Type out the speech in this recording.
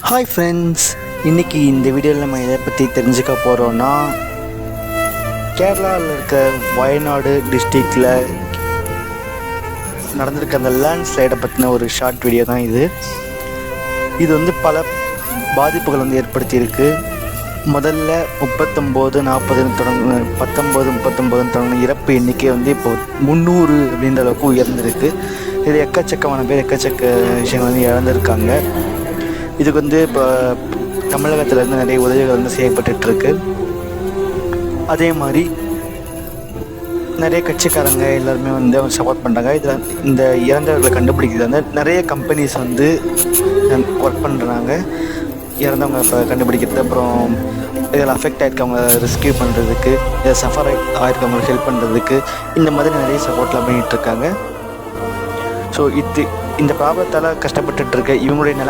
Hi friends, இன்றைக்கி இந்த வீடியோவில் நம்ம எதை பற்றி தெரிஞ்சுக்க போகிறோன்னா, கேரளாவில் இருக்க வயநாடு டிஸ்ட்ரிக்டில் நடந்திருக்க அந்த லேண்ட் ஸ்லைடை பற்றின ஒரு ஷார்ட் வீடியோ தான் இது. இது வந்து பல பாதிப்புகள் வந்து ஏற்படுத்தியிருக்கு. முதல்ல 39-40 தொடங்க 19-39 தொடங்கின இறப்பு எண்ணிக்கை வந்து இப்போ 300 அப்படின்ற அளவுக்கு உயர்ந்திருக்கு. இது எக்கச்சக்கமான பேர் எக்கச்சக்க விஷயங்கள் வந்து இழந்திருக்காங்க. இதுக்கு வந்து இப்போ தமிழகத்திலேருந்து நிறைய உதவிகள் வந்து செய்யப்பட்டுருக்கு. அதே மாதிரி நிறைய கட்சிக்காரங்க எல்லாருமே வந்து அவங்க சப்போர்ட் பண்ணுறாங்க. இதில் இந்த இறந்தவர்களை கண்டுபிடிக்கிறது வந்து நிறைய கம்பெனிஸ் வந்து ஒர்க் பண்ணுறாங்க. இறந்தவங்க இப்போ கண்டுபிடிக்கிறது, அப்புறம் இதில் அஃபெக்ட் ஆகிருக்கவங்க ரெஸ்கியூ பண்ணுறதுக்கு, இதை சஃபர் ஆகிருக்கவங்களுக்கு ஹெல்ப் பண்ணுறதுக்கு, இந்த மாதிரி நிறைய சப்போர்ட்லாம் பண்ணிகிட்ருக்காங்க. ஸோ இந்த ப்ராப்ளத்தால் கஷ்டப்பட்டுட்ருக்க இவங்களுடைய